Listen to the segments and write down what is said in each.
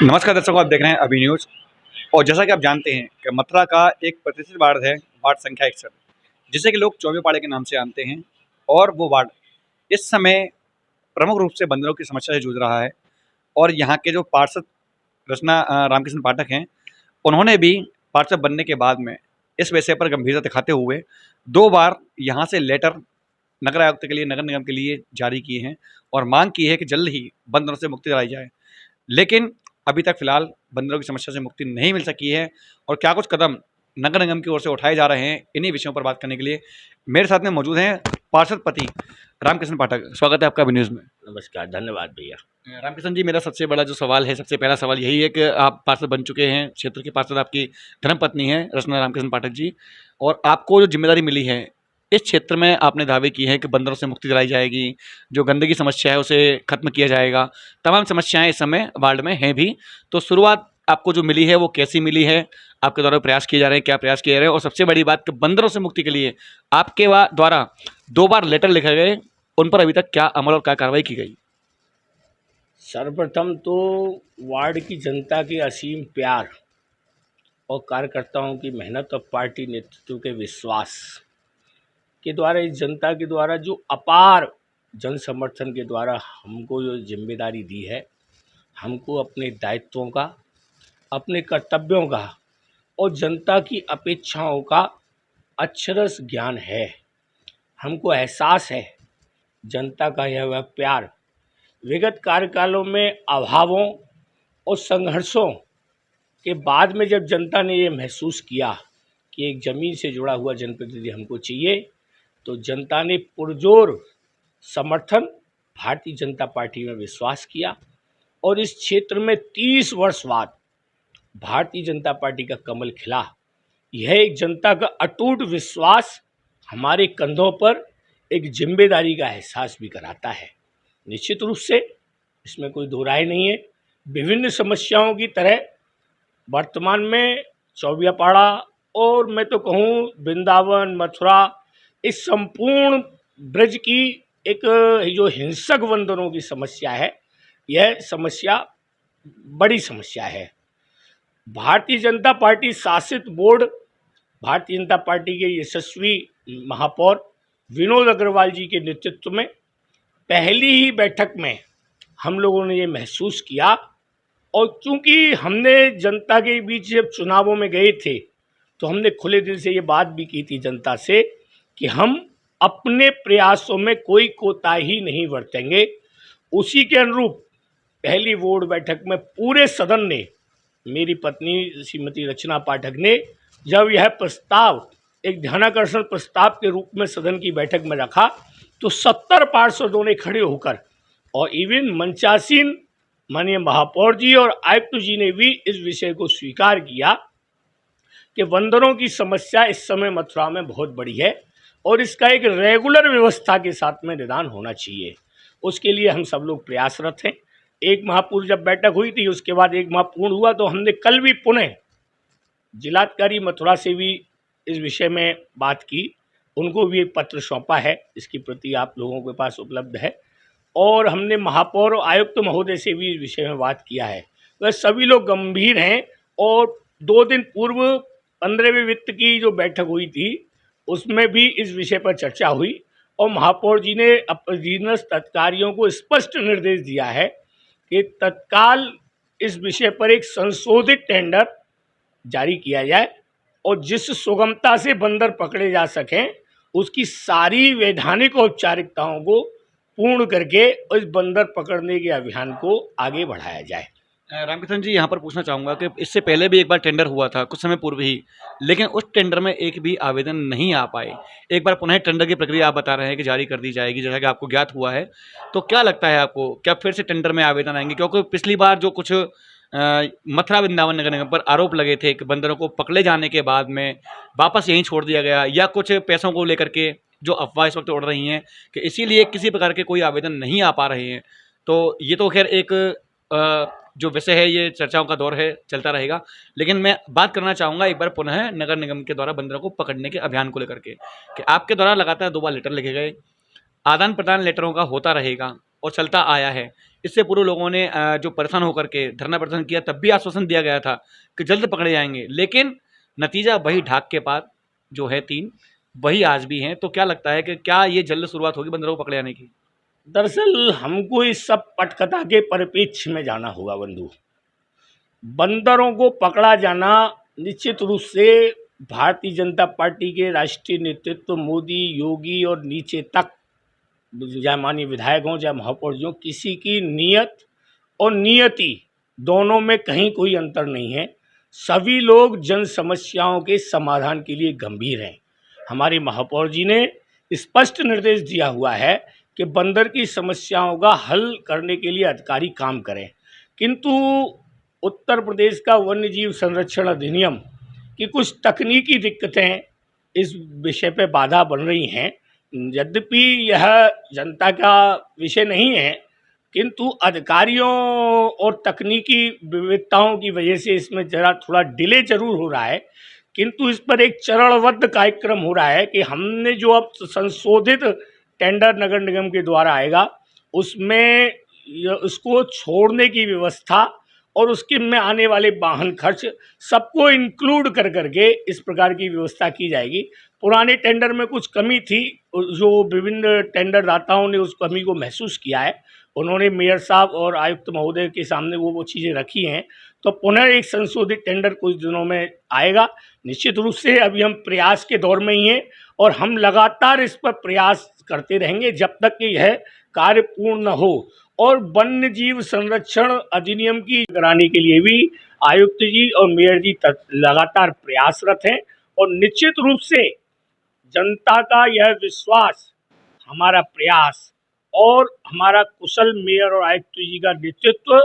नमस्कार दर्शकों, आप देख रहे हैं अभी न्यूज़। और जैसा कि आप जानते हैं कि मथुरा का एक प्रतिष्ठित वार्ड है, वार्ड संख्या 61, जिसे कि लोग चौबे के नाम से जानते हैं। और वो वार्ड इस समय प्रमुख रूप से बंदरों की समस्या से जूझ रहा है। और यहाँ के जो पार्षद रामकृष्ण पाठक हैं, उन्होंने भी पार्षद बनने के बाद में इस विषय पर गंभीरता दिखाते हुए 2 बार यहाँ से लेटर नगर आयुक्त के लिए, नगर निगम के लिए जारी किए हैं और मांग की है कि जल्द ही बंदरों से मुक्ति दिलाई जाए। लेकिन अभी तक फिलहाल बंदरों की समस्या से मुक्ति नहीं मिल सकी है। और क्या कुछ कदम नगर निगम की ओर से उठाए जा रहे हैं, इन्हीं विषयों पर बात करने के लिए मेरे साथ में मौजूद हैं पार्षद पति रामकृष्ण पाठक। स्वागत है आपका अभी न्यूज़ में। नमस्कार, धन्यवाद भैया। रामकृष्ण जी, मेरा सबसे बड़ा जो सवाल है, सबसे पहला सवाल यही है कि आप पार्षद बन चुके हैं, क्षेत्र के पार्षद आपकी धर्मपत्नी हैं रचना रामकृष्ण पाठक जी, और आपको जो जिम्मेदारी मिली है इस क्षेत्र में, आपने दावे किए हैं कि बंदरों से मुक्ति दिलाई जाएगी, जो गंदगी समस्या है उसे खत्म किया जाएगा। तमाम समस्याएं इस समय वार्ड में हैं भी। तो शुरुआत आपको जो मिली है वो कैसी मिली है, आपके द्वारा प्रयास किए जा रहे हैं, क्या प्रयास किए जा रहे हैं, और सबसे बड़ी बात कि बंदरों से मुक्ति के लिए आपके द्वारा 2 बार लेटर लिखे गए, उन पर अभी तक क्या अमल और क्या कार्रवाई की गई? सर्वप्रथम तो वार्ड की जनता के असीम प्यार और कार्यकर्ताओं की मेहनत और पार्टी नेतृत्व के विश्वास के द्वारा, इस जनता के द्वारा जो अपार जन समर्थन के द्वारा हमको जो जिम्मेदारी दी है, हमको अपने दायित्वों का, अपने कर्तव्यों का और जनता की अपेक्षाओं का अक्षरश ज्ञान है। हमको एहसास है जनता का यह वह प्यार विगत कार्यकालों में अभावों और संघर्षों के बाद में जब जनता ने ये महसूस किया कि एक ज़मीन से जुड़ा हुआ जनप्रतिनिधि हमको चाहिए, तो जनता ने पुरजोर समर्थन भारतीय जनता पार्टी में विश्वास किया। और इस क्षेत्र में 30 वर्ष बाद भारतीय जनता पार्टी का कमल खिला। यह एक जनता का अटूट विश्वास हमारे कंधों पर एक जिम्मेदारी का एहसास भी कराता है। निश्चित रूप से इसमें कोई दो राय नहीं है। विभिन्न समस्याओं की तरह वर्तमान में चौबियापाड़ा और मैं तो कहूँ वृंदावन, मथुरा, इस संपूर्ण ब्रज की एक जो हिंसक बंदरों की समस्या है, यह समस्या बड़ी समस्या है। भारतीय जनता पार्टी शासित बोर्ड, भारतीय जनता पार्टी के यशस्वी महापौर विनोद अग्रवाल जी के नेतृत्व में पहली ही बैठक में हम लोगों ने ये महसूस किया। और क्योंकि हमने जनता के बीच जब चुनावों में गए थे, तो हमने खुले दिल से ये बात भी की थी जनता से कि हम अपने प्रयासों में कोई कोताही नहीं बरतेंगे। उसी के अनुरूप पहली बोर्ड बैठक में पूरे सदन ने, मेरी पत्नी श्रीमती रचना पाठक ने जब यह प्रस्ताव एक ध्यानाकर्षण प्रस्ताव के रूप में सदन की बैठक में रखा, तो 70 पार्षदों ने खड़े होकर और इवन मंचासीन माननीय महापौर जी और आयुक्त जी ने भी इस विषय को स्वीकार किया कि बंदरों की समस्या इस समय मथुरा में बहुत बड़ी है और इसका एक रेगुलर व्यवस्था के साथ में निदान होना चाहिए। उसके लिए हम सब लोग प्रयासरत हैं। एक माह पूर्व जब बैठक हुई थी, उसके बाद एक माह पूर्ण हुआ, तो हमने कल भी पुनः जिलाधिकारी मथुरा से भी इस विषय में बात की। उनको भी एक पत्र सौंपा है, इसकी प्रति आप लोगों के पास उपलब्ध है। और हमने महापौर और आयुक्त महोदय से भी इस विषय में बात किया है। वह सभी लोग गंभीर हैं। और 2 दिन पूर्व 15वें वित्त की जो बैठक हुई थी, उसमें भी इस विषय पर चर्चा हुई और महापौर जी ने अधीनस्थ अधिकारियों को स्पष्ट निर्देश दिया है कि तत्काल इस विषय पर एक संशोधित टेंडर जारी किया जाए और जिस सुगमता से बंदर पकड़े जा सकें, उसकी सारी वैधानिक औपचारिकताओं को पूर्ण करके इस बंदर पकड़ने के अभियान को आगे बढ़ाया जाए। रामकृष्ण जी, यहाँ पर पूछना चाहूँगा कि इससे पहले भी एक बार टेंडर हुआ था कुछ समय पूर्व ही, लेकिन उस टेंडर में एक भी आवेदन नहीं आ पाए। एक बार पुनः टेंडर की प्रक्रिया आप बता रहे हैं कि जारी कर दी जाएगी, जैसा कि आपको ज्ञात हुआ है। तो क्या लगता है आपको, क्या फिर से टेंडर में आवेदन आएंगे? क्योंकि पिछली बार जो कुछ मथुरा वृंदावन नगर निगम पर आरोप लगे थे कि बंदरों को पकड़े जाने के बाद में वापस यहीं छोड़ दिया गया, या कुछ पैसों को लेकर के जो अफवाह इस वक्त उड़ रही हैं कि इसीलिए किसी प्रकार के कोई आवेदन नहीं आ पा रहे हैं। तो ये तो खैर एक जो विषय है, ये चर्चाओं का दौर है, चलता रहेगा। लेकिन मैं बात करना चाहूँगा एक बार पुनः नगर निगम के द्वारा बंदरों को पकड़ने के अभियान को लेकर के, कि आपके द्वारा लगातार 2 बार लेटर लिखे गए, आदान प्रदान लेटरों का होता रहेगा और चलता आया है। इससे पूर्व लोगों ने जो परेशान होकर के धरना प्रदर्शन किया, तब भी आश्वासन दिया गया था कि जल्द पकड़े जाएंगे, लेकिन नतीजा वही ढाक के पात जो है 3 वही आज भी हैं। तो क्या लगता है कि क्या ये जल्द शुरुआत होगी बंदरों को पकड़े जाने की? दरअसल हमको इस सब पटकथा के परिप्रेक्ष्य में जाना होगा बंधु। बंदरों को पकड़ा जाना निश्चित रूप से भारतीय जनता पार्टी के राष्ट्रीय नेतृत्व मोदी, योगी और नीचे तक, चाहे माननीय विधायक हों चाहे महापौर हों, किसी की नीयत और नियति दोनों में कहीं कोई अंतर नहीं है। सभी लोग जन समस्याओं के समाधान के लिए गंभीर हैं। हमारे महापौर जी ने स्पष्ट निर्देश दिया हुआ है कि बंदर की समस्याओं का हल करने के लिए अधिकारी काम करें, किंतु उत्तर प्रदेश का वन्यजीव संरक्षण अधिनियम की कुछ तकनीकी दिक्कतें इस विषय पे बाधा बन रही हैं। यद्यपि यह जनता का विषय नहीं है, किंतु अधिकारियों और तकनीकी विविधताओं की वजह से इसमें जरा थोड़ा डिले जरूर हो रहा है, किंतु इस पर एक चरणबद्ध कार्यक्रम हो रहा है कि हमने जो अब संशोधित टेंडर नगर निगम के द्वारा आएगा उसमें उसको छोड़ने की व्यवस्था और उसके में आने वाले वाहन खर्च सबको इंक्लूड कर करके इस प्रकार की व्यवस्था की जाएगी। पुराने टेंडर में कुछ कमी थी, जो विभिन्न टेंडर दाताओं ने उस कमी को महसूस किया है। उन्होंने मेयर साहब और आयुक्त महोदय के सामने वो चीज़ें रखी हैं। तो पुनः एक संशोधित टेंडर कुछ दिनों में आएगा। निश्चित रूप से अभी हम प्रयास के दौर में ही हैं और हम लगातार इस पर प्रयास करते रहेंगे जब तक कि यह कार्य पूर्ण न हो। और वन्य जीव संरक्षण अधिनियम की कराने के लिए भी आयुक्त जी और मेयर जी लगातार प्रयासरत हैं और निश्चित रूप से जनता का यह विश्वास, हमारा प्रयास और हमारा कुशल मेयर और आयुक्त जी का नेतृत्व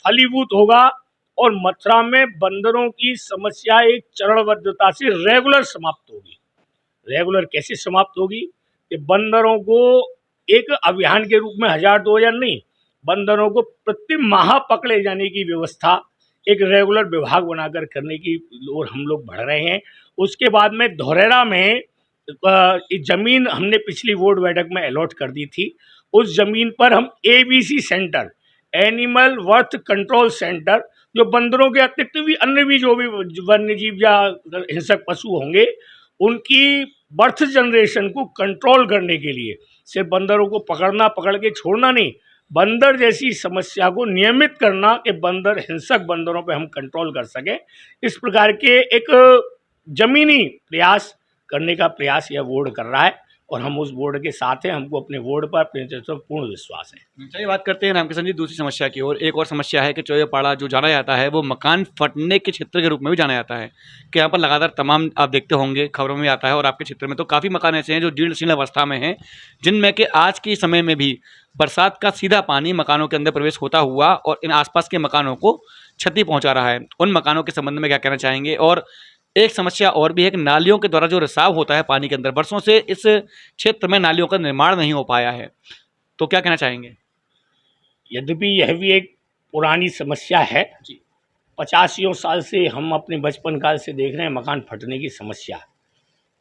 फलीभूत होगा और मथुरा में बंदरों की समस्या एक चरणबद्धता से रेगुलर समाप्त होगी। रेगुलर कैसे समाप्त होगी कि बंदरों को एक अभियान के रूप में 1000-2000 नहीं, बंदरों को प्रति माह पकड़े जाने की व्यवस्था एक रेगुलर विभाग बनाकर करने की ओर हम लोग बढ़ रहे हैं। उसके बाद में धोरेरा में जमीन हमने पिछली बोर्ड बैठक में अलॉट कर दी थी। उस जमीन पर हम ABC centre, animal birth control centre, जो बंदरों के अतिरिक्त भी अन्य भी जो भी वन्य जीव या हिंसक पशु होंगे उनकी बर्थ जनरेशन को कंट्रोल करने के लिए, सिर्फ बंदरों को पकड़ के छोड़ना नहीं, बंदर जैसी समस्या को नियमित करना कि बंदर हिंसक बंदरों पे हम कंट्रोल कर सकें, इस प्रकार के एक जमीनी प्रयास करने का प्रयास यह बोर्ड कर रहा है और हम उस बोर्ड के साथ हैं। हमको अपने बोर्ड पर अपने पूर्ण विश्वास है। चलिए बात करते हैं रामकिशन जी दूसरी समस्या की ओर। एक और समस्या है कि चौबेपाड़ा जो जाना जाता है वो मकान फटने के क्षेत्र के रूप में भी जाना जाता है, कि यहाँ पर लगातार तमाम आप देखते होंगे खबरों में आता है और आपके क्षेत्र में तो काफ़ी मकान ऐसे हैं जो जीर्ण शीर्ण अवस्था में हैं, जिनमें कि आज के समय में भी बरसात का सीधा पानी मकानों के अंदर प्रवेश होता हुआ और इन आसपास के मकानों को क्षति पहुँचा रहा है। उन मकानों के संबंध में क्या कहना चाहेंगे? और एक समस्या और भी है कि नालियों के द्वारा जो रिसाव होता है पानी के अंदर, वर्षों से इस क्षेत्र में नालियों का निर्माण नहीं हो पाया है, तो क्या कहना चाहेंगे? यद्यपि यह भी एक पुरानी समस्या है जी, 85 साल से हम अपने बचपन काल से देख रहे हैं मकान फटने की समस्या।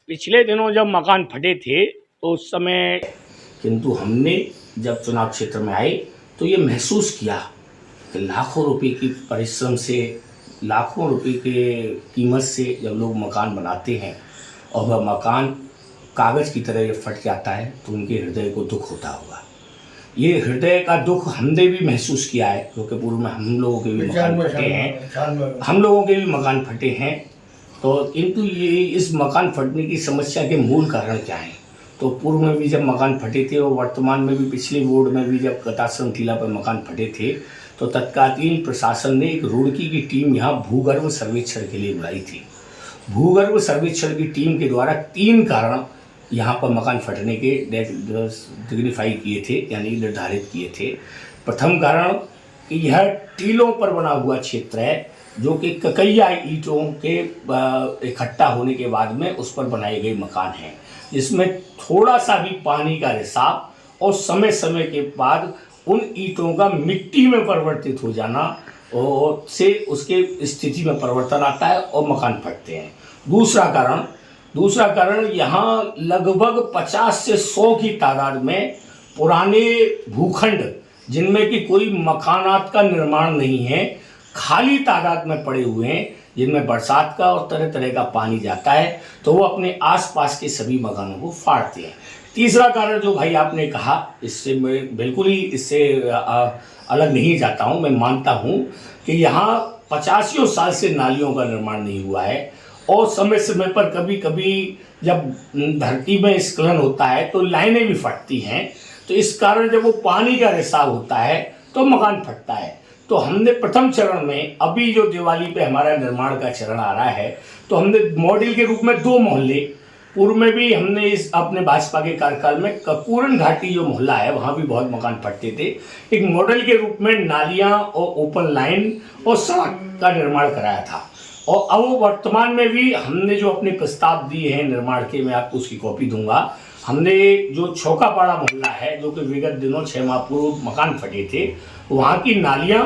पिछले दिनों जब मकान फटे थे तो उस समय, किंतु हमने जब चुनाव क्षेत्र में आए तो ये महसूस किया कि लाखों रुपए की परिश्रम से, लाखों रुपए के कीमत से जब लोग मकान बनाते हैं और वह मकान कागज़ की तरह फट जाता है तो उनके हृदय को दुख होता होगा। ये हृदय का दुख हमने भी महसूस किया है, क्योंकि पूर्व में हम लोगों के भी मकान फटे हैं, तो किंतु ये इस मकान फटने की समस्या के मूल कारण क्या हैं? तो पूर्व में भी जब मकान फटे थे और वर्तमान में भी पिछले बोर्ड में भी जब कतार टीला पर मकान फटे थे तो तत्कालीन प्रशासन ने एक रुड़की की टीम यहाँ भूगर्भ सर्वेक्षण के लिए बुलाई थी। भूगर्भ सर्वेक्षण की टीम के द्वारा 3 कारण यहाँ पर मकान फटने के डिग्निफाई किए थे, यानी निर्धारित किए थे। प्रथम कारण कि यह टीलों पर बना हुआ क्षेत्र है, जो कि ककैया ईंटों के इकट्ठा होने के बाद में उस पर बनाए गए मकान हैं, जिसमें थोड़ा सा भी पानी का रिसाव और समय समय के बाद उन ईंटों का मिट्टी में परिवर्तित हो जाना और से उसके स्थिति में परिवर्तन आता है और मकान फटते हैं। दूसरा कारण यहाँ लगभग 50 से 100 की तादाद में पुराने भूखंड जिनमें कि कोई मकानात का निर्माण नहीं है, खाली तादाद में पड़े हुए हैं, जिनमें बरसात का और तरह तरह का पानी जाता है, तो वो अपने आसपास के सभी मकानों को फाड़ते हैं। तीसरा कारण जो भाई आपने कहा, इससे मैं बिल्कुल ही इससे अलग नहीं जाता हूँ। मैं मानता हूँ कि यहाँ 85 साल से नालियों का निर्माण नहीं हुआ है, और समय समय पर कभी कभी जब धरती में स्खलन होता है तो लाइनें भी फटती हैं, तो इस कारण जब वो पानी का रिसाव होता है तो मकान फटता है। तो हमने प्रथम चरण में, अभी जो दिवाली पे हमारा निर्माण का चरण आ रहा है, तो हमने मॉडल के रूप में 2 मोहल्ले, पूर्व में भी हमने इस अपने भाजपा के कार्यकाल में कपूरन घाटी जो मोहल्ला है वहाँ भी बहुत मकान फटते थे, एक मॉडल के रूप में नालियाँ और ओपन लाइन और सड़क का निर्माण कराया था। और अब वर्तमान में भी हमने जो अपने प्रस्ताव दिए हैं निर्माण के, मैं आपको उसकी कॉपी दूंगा। हमने जो छोकापाड़ा मोहल्ला है, जो कि विगत दिनों 6 माह पूर्व मकान फटे थे, वहाँ की नालियाँ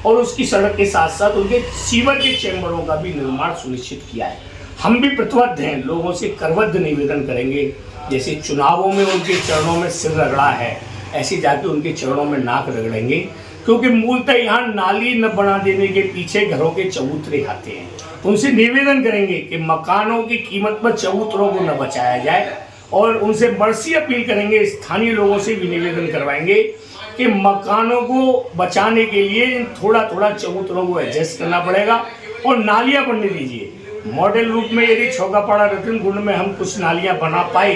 और उसकी सड़क के साथ साथ उनके सीवर के चैम्बरों का भी निर्माण सुनिश्चित किया है। हम भी प्रतिबद्ध हैं, लोगों से करबद्ध निवेदन करेंगे, जैसे चुनावों में उनके चरणों में सिर रगड़ा है, ऐसे जाके उनके चरणों में नाक रगड़ेंगे, क्योंकि मूलतः यहाँ नाली न बना देने के पीछे घरों के चबूतरे खाते हैं। उनसे निवेदन करेंगे कि मकानों की कीमत पर चबूतरों को न बचाया जाए, और उनसे बरसी अपील करेंगे, स्थानीय लोगों से भी निवेदन करवाएंगे कि मकानों को बचाने के लिए थोड़ा थोड़ा चबूतरों को एडजस्ट करना पड़ेगा और नालियाँ बनने दीजिए। मॉडल रूप में यदि छोकापाड़ा रतनगुंड में हम कुछ नालियाँ बना पाए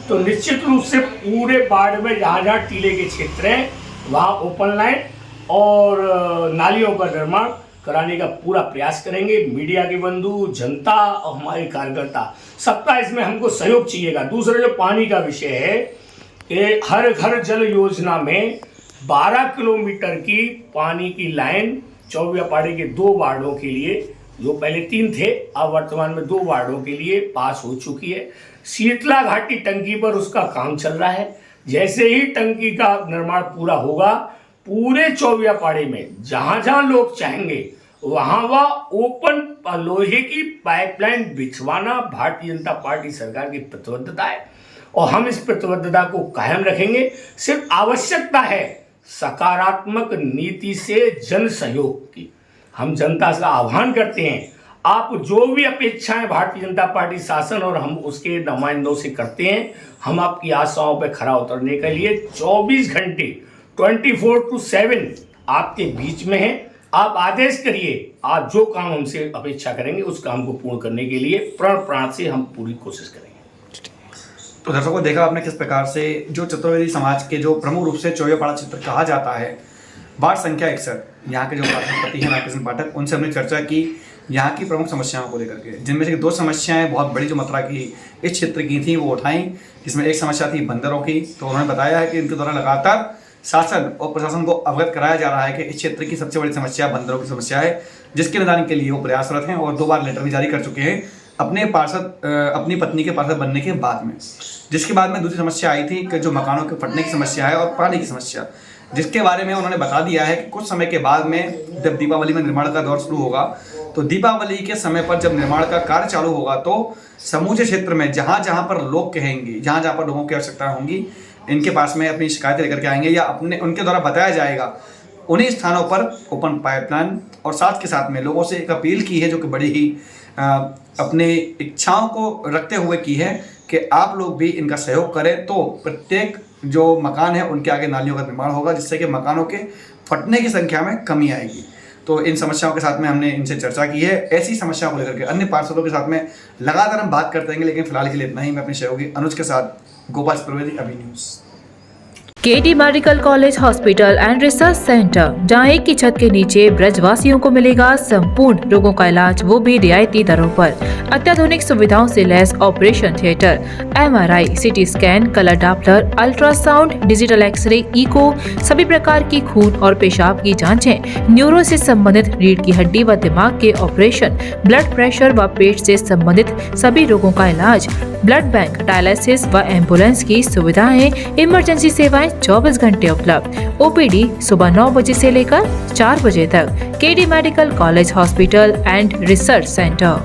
तो निश्चित रूप से पूरे वार्ड में जहाँ जहाँ टीले के क्षेत्र हैं वहाँ ओपन लाइन और नालियों का निर्माण कराने का पूरा प्रयास करेंगे। मीडिया के बंधु, जनता और हमारे कार्यकर्ता, सबका इसमें हमको सहयोग चाहिएगा। दूसरा जो पानी का विषय है कि हर घर जल योजना में 12 किलोमीटर की पानी की लाइन चौबियापाड़े के 2 वार्डों के लिए, जो पहले 3 थे अब वर्तमान में 2 वार्डों के लिए पास हो चुकी है। शीतला घाटी टंकी पर उसका काम चल रहा है। जैसे ही टंकी का निर्माण पूरा होगा, पूरे चौबियापाड़े में जहां जहां लोग चाहेंगे वहां ओपन लोहे की पाइपलाइन बिछवाना भारतीय जनता पार्टी सरकार की प्रतिबद्धता है, और हम इस प्रतिबद्धता को कायम रखेंगे। सिर्फ आवश्यकता है सकारात्मक नीति से जन सहयोग की। हम जनता से आह्वान करते हैं, आप जो भी अपेक्षाएं भारतीय जनता पार्टी शासन और हम उसके नुमाइंदों से करते हैं, हम आपकी आशाओं पर खरा उतरने के लिए 24 घंटे 24/7 आपके बीच में है। आप आदेश करिए, आप जो काम हमसे अपेक्षा करेंगे उस काम को पूर्ण करने के लिए प्रण प्राण से हम पूरी कोशिश करेंगे। तो दर्शकों, देखा आपने किस प्रकार से जो चतुर्वेदी समाज के जो प्रमुख रूप से चौबियापाड़ा क्षेत्र कहा जाता है, वार्ड संख्या 61, यहाँ के जो पति हैं रामकृष्ण पाठक, उनसे हमने चर्चा की यहाँ की प्रमुख समस्याओं को लेकर के, जिनमें से 2 समस्याएं बहुत बड़ी जो मथुरा की इस क्षेत्र की थी वो उठाई, जिसमें एक समस्या थी बंदरों की। तो उन्होंने बताया है कि इनके द्वारा लगातार शासन और प्रशासन को अवगत कराया जा रहा है कि इस क्षेत्र की सबसे बड़ी समस्या बंदरों की समस्या है, जिसके निदान के लिए वो प्रयासरत हैं और 2 बार लेटर भी जारी कर चुके हैं अपनी पत्नी के पार्षद बनने के बाद में। जिसके बाद में दूसरी समस्या आई थी कि जो मकानों के फटने की समस्या है और पानी की समस्या, जिसके बारे में उन्होंने बता दिया है कि कुछ समय के बाद में जब दीपावली में निर्माण का दौर शुरू होगा, तो दीपावली के समय पर जब निर्माण का कार्य चालू होगा तो समूचे क्षेत्र में जहाँ जहाँ पर लोग कहेंगे, जहाँ जहाँ पर लोगों की आवश्यकता होंगी, इनके पास में अपनी शिकायतें लेकर के आएंगे या उनके द्वारा बताया जाएगा, उन्हीं स्थानों पर ओपन पाइपलाइन। और साथ के साथ में लोगों से एक अपील की है जो कि बड़ी ही अपनी इच्छाओं को रखते हुए की है कि आप लोग भी इनका सहयोग करें, तो प्रत्येक जो मकान है उनके आगे नालियों का निर्माण होगा, जिससे कि मकानों के फटने की संख्या में कमी आएगी। तो इन समस्याओं के साथ में हमने इनसे चर्चा की है। ऐसी समस्याओं को लेकर के अन्य पार्षदों के साथ में लगातार हम बात करते रहेंगे, लेकिन फिलहाल के लिए इतना ही। मैं अपने सहयोगी अनुज के साथ गोपाल चतुर्वेदी, अभी news. KD medical college hospital and research centre, जहां एक की छत के नीचे ब्रजवासियों को मिलेगा संपूर्ण रोगों का इलाज, वो भी रियायती दरों पर। अत्याधुनिक सुविधाओं से लैस operation theatre, MRI, CT scan, colour doppler, ultrasound, digital x-ray, echo, सभी प्रकार की खून और पेशाब की जांचें, न्यूरो से संबंधित रीढ़ की हड्डी व दिमाग के ऑपरेशन, ब्लड प्रेशर व पेट से संबंधित सभी रोगों का इलाज, ब्लड बैंक, डायलिसिस व एम्बुलेंस की सुविधाएं, इमरजेंसी सेवाएं 24 घंटे उपलब्ध। OPD सुबह 9 बजे से लेकर 4 बजे तक। KD medical college hospital and research centre.